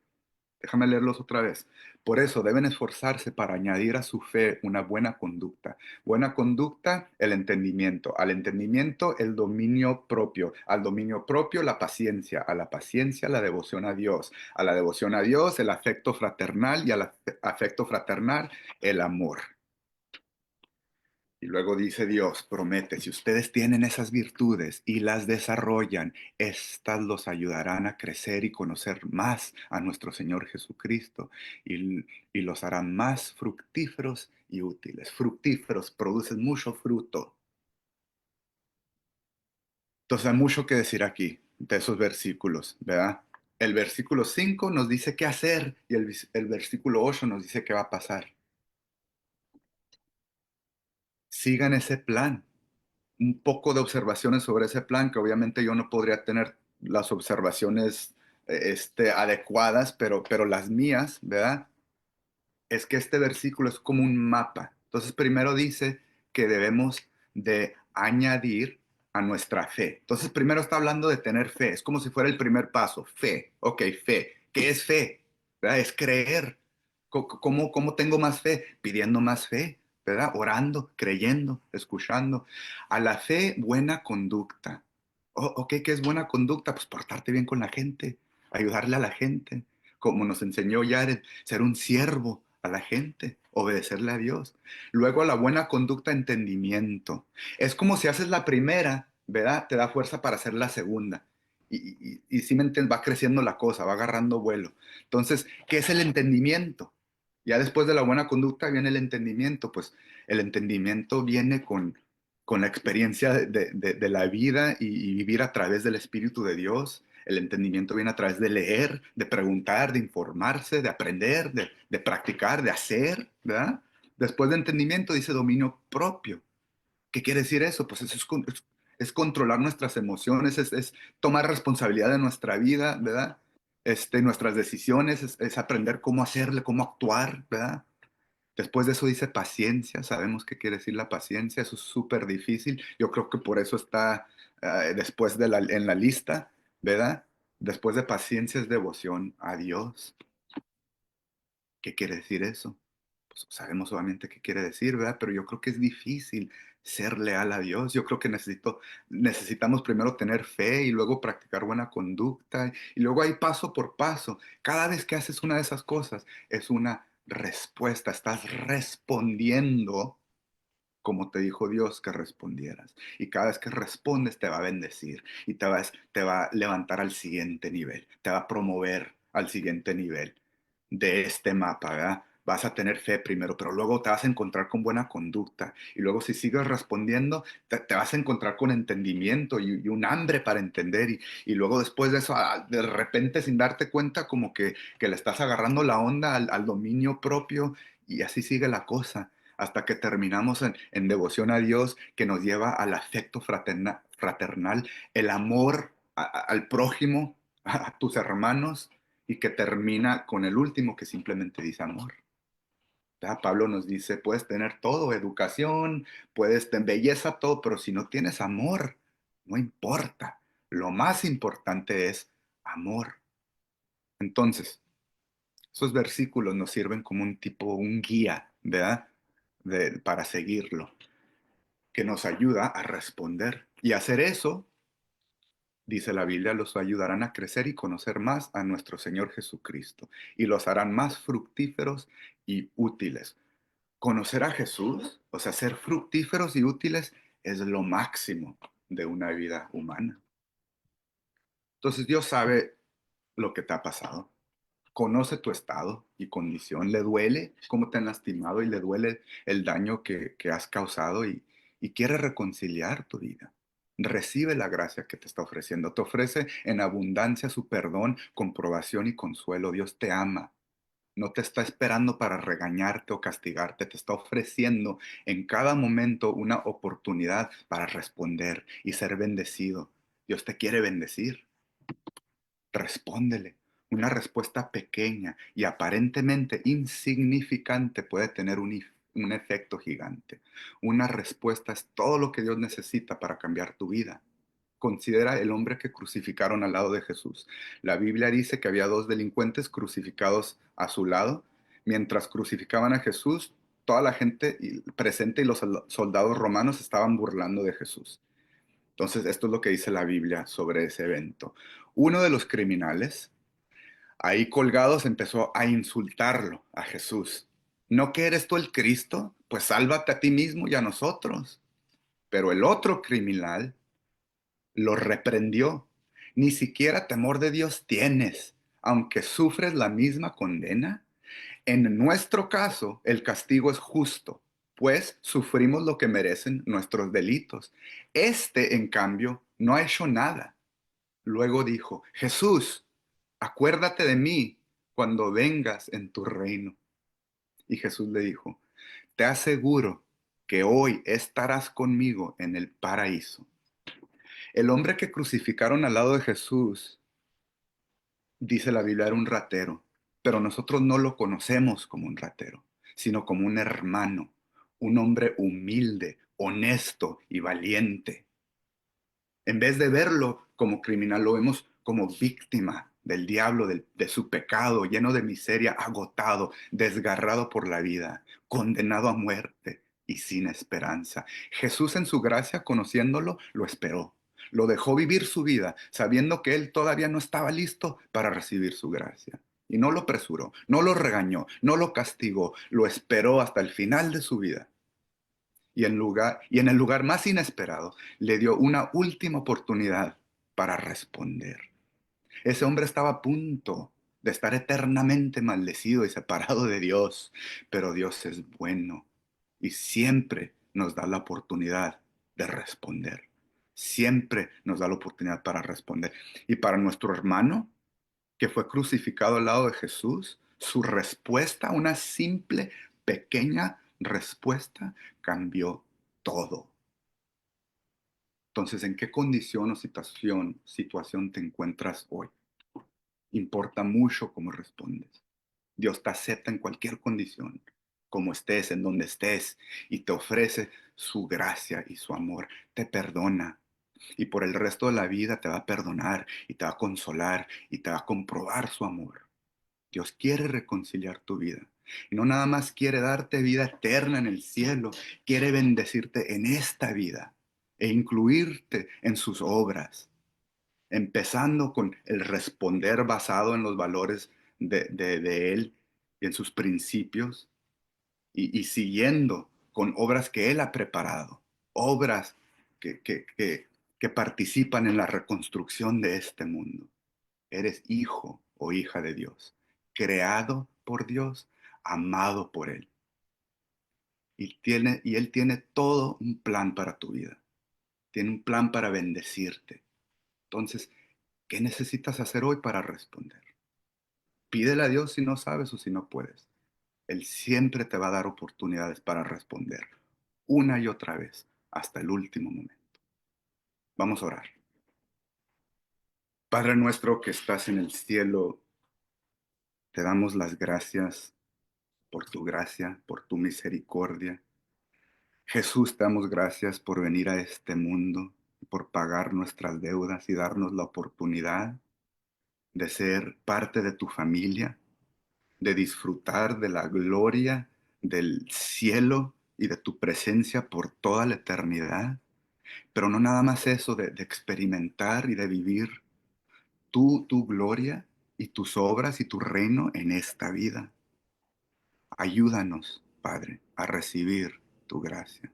A: Déjame leerlos otra vez. Por eso deben esforzarse para añadir a su fe una buena conducta. Buena conducta, el entendimiento. Al entendimiento, el dominio propio. Al dominio propio, la paciencia. A la paciencia, la devoción a Dios. A la devoción a Dios, el afecto fraternal. Y al afecto fraternal, el amor. Y luego dice Dios, promete, si ustedes tienen esas virtudes y las desarrollan, estas los ayudarán a crecer y conocer más a nuestro Señor Jesucristo y los harán más fructíferos y útiles. Fructíferos, producen mucho fruto. Entonces hay mucho que decir aquí de esos versículos, ¿verdad? El versículo 5 nos dice qué hacer y el versículo 8 nos dice qué va a pasar. Sigan ese plan. Un poco de observaciones sobre ese plan, que obviamente yo no podría tener las observaciones adecuadas, pero las mías, ¿verdad? Es que este versículo es como un mapa. Entonces, primero dice que debemos de añadir a nuestra fe. Entonces, primero está hablando de tener fe. Es como si fuera el primer paso. Fe. Ok, fe. ¿Qué es fe? ¿Verdad? Es creer. ¿Cómo tengo más fe? Pidiendo más fe, ¿verdad? Orando, creyendo, escuchando. A la fe, buena conducta. Oh, ok, ¿qué es buena conducta? Pues portarte bien con la gente, ayudarle a la gente, como nos enseñó Jared, ser un siervo a la gente, obedecerle a Dios. Luego la buena conducta, entendimiento. Es como si haces la primera, ¿verdad? Te da fuerza para hacer la segunda. Y si me entiendes, va creciendo la cosa, va agarrando vuelo. Entonces, ¿qué es el entendimiento? Ya después de la buena conducta viene el entendimiento. Pues el entendimiento viene con con la experiencia de la vida y vivir a través del Espíritu de Dios. El entendimiento viene a través de leer, de preguntar, de informarse, de aprender, de practicar, de hacer, ¿verdad? Después de entendimiento dice dominio propio. ¿Qué quiere decir eso? Pues es controlar nuestras emociones, es tomar responsabilidad de nuestra vida, ¿verdad? Nuestras decisiones, es aprender cómo hacerle, cómo actuar, ¿verdad? Después de eso dice paciencia, sabemos qué quiere decir la paciencia, eso es súper difícil. Yo creo que por eso está después en la lista, ¿verdad? Después de paciencia es devoción a Dios. ¿Qué quiere decir eso? Pues sabemos obviamente qué quiere decir, ¿verdad? Pero yo creo que es difícil ser leal a Dios. Yo creo que necesitamos primero tener fe y luego practicar buena conducta y luego ahí paso por paso. Cada vez que haces una de esas cosas es una respuesta, estás respondiendo como te dijo Dios que respondieras. Y cada vez que respondes te va a bendecir y te va a levantar al siguiente nivel, te va a promover al siguiente nivel de este mapa, ¿verdad? Vas a tener fe primero, pero luego te vas a encontrar con buena conducta. Y luego si sigues respondiendo, te vas a encontrar con entendimiento y un hambre para entender. Y luego después de eso, de repente sin darte cuenta, como que le estás agarrando la onda al dominio propio y así sigue la cosa hasta que terminamos en devoción a Dios que nos lleva al afecto fraternal, el amor al prójimo, a tus hermanos, y que termina con el último que simplemente dice amor. ¿Verdad? Pablo nos dice, puedes tener todo, educación, puedes tener belleza, todo, pero si no tienes amor, no importa. Lo más importante es amor. Entonces, esos versículos nos sirven como un tipo, un guía, ¿verdad? Para seguirlo, que nos ayuda a responder. Y hacer eso, dice la Biblia, los ayudarán a crecer y conocer más a nuestro Señor Jesucristo y los harán más fructíferos y útiles. Conocer a Jesús, o sea, ser fructíferos y útiles es lo máximo de una vida humana. Entonces Dios sabe lo que te ha pasado. Conoce tu estado y condición, le duele cómo te han lastimado y le duele el daño que has causado y quiere reconciliar tu vida. Recibe la gracia que te está ofreciendo. Te ofrece en abundancia su perdón, comprobación y consuelo. Dios te ama. No te está esperando para regañarte o castigarte. Te está ofreciendo en cada momento una oportunidad para responder y ser bendecido. Dios te quiere bendecir. Respóndele. Una respuesta pequeña y aparentemente insignificante puede tener un efecto gigante. Una respuesta es todo lo que Dios necesita para cambiar tu vida. Considera el hombre que crucificaron al lado de Jesús. La Biblia dice que había dos delincuentes crucificados a su lado. Mientras crucificaban a Jesús, toda la gente presente y los soldados romanos estaban burlando de Jesús. Entonces, esto es lo que dice la Biblia sobre ese evento. Uno de los criminales, ahí colgados, empezó a insultarlo a Jesús. ¿No que eres tú el Cristo? Pues sálvate a ti mismo y a nosotros. Pero el otro criminal lo reprendió. Ni siquiera temor de Dios tienes, aunque sufres la misma condena. En nuestro caso, el castigo es justo, pues sufrimos lo que merecen nuestros delitos. Este, en cambio, no ha hecho nada. Luego dijo, Jesús, acuérdate de mí cuando vengas en tu reino. Y Jesús le dijo, te aseguro que hoy estarás conmigo en el paraíso. El hombre que crucificaron al lado de Jesús, dice la Biblia, era un ratero, pero nosotros no lo conocemos como un ratero, sino como un hermano, un hombre humilde, honesto y valiente. En vez de verlo como criminal, lo vemos como víctima del diablo, de su pecado, lleno de miseria, agotado, desgarrado por la vida, condenado a muerte y sin esperanza. Jesús en su gracia, conociéndolo, lo esperó. Lo dejó vivir su vida, sabiendo que él todavía no estaba listo para recibir su gracia. Y no lo apresuró, no lo regañó, no lo castigó, lo esperó hasta el final de su vida y en el lugar más inesperado le dio una última oportunidad para responder. Ese hombre estaba a punto de estar eternamente maldecido y separado de Dios, pero Dios es bueno y siempre nos da la oportunidad de responder. Siempre nos da la oportunidad para responder. Y para nuestro hermano, que fue crucificado al lado de Jesús, su respuesta, una simple, pequeña respuesta, cambió todo. Entonces, ¿en qué condición o situación te encuentras hoy? Importa mucho cómo respondes. Dios te acepta en cualquier condición, como estés, en donde estés, y te ofrece su gracia y su amor. Te perdona, y por el resto de la vida te va a perdonar y te va a consolar y te va a comprobar su amor. Dios quiere reconciliar tu vida. Y no nada más quiere darte vida eterna en el cielo, quiere bendecirte en esta vida e incluirte en sus obras, empezando con el responder basado en los valores de Él y en sus principios, y siguiendo con obras que Él ha preparado, obras que participan en la reconstrucción de este mundo. Eres hijo o hija de Dios, creado por Dios, amado por Él. Y Él tiene todo un plan para tu vida. Tiene un plan para bendecirte. Entonces, ¿qué necesitas hacer hoy para responder? Pídele a Dios si no sabes o si no puedes. Él siempre te va a dar oportunidades para responder, una y otra vez, hasta el último momento. Vamos a orar. Padre nuestro que estás en el cielo, te damos las gracias por tu gracia, por tu misericordia. Jesús, te damos gracias por venir a este mundo, por pagar nuestras deudas y darnos la oportunidad de ser parte de tu familia, de disfrutar de la gloria del cielo y de tu presencia por toda la eternidad. Pero no nada más eso de experimentar y de vivir tu gloria y tus obras y tu reino en esta vida. Ayúdanos, Padre, a recibir tu gracia.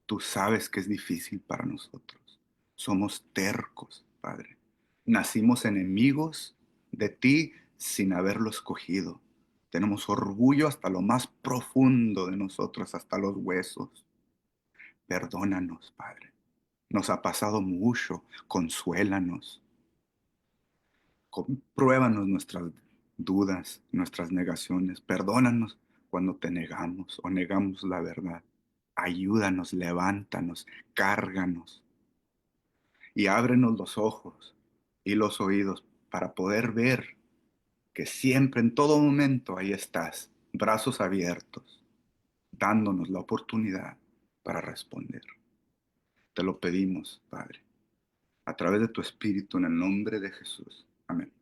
A: Tú sabes que es difícil para nosotros. Somos tercos, Padre. Nacimos enemigos de ti sin haberlo escogido. Tenemos orgullo hasta lo más profundo de nosotros, hasta los huesos. Perdónanos, Padre. Nos ha pasado mucho. Consuélanos. Compruébanos nuestras dudas, nuestras negaciones. Perdónanos cuando te negamos o negamos la verdad. Ayúdanos, levántanos, cárganos y ábrenos los ojos y los oídos para poder ver que siempre, en todo momento, ahí estás, brazos abiertos, dándonos la oportunidad para responder. Te lo pedimos, Padre, a través de tu Espíritu, en el nombre de Jesús. Amén.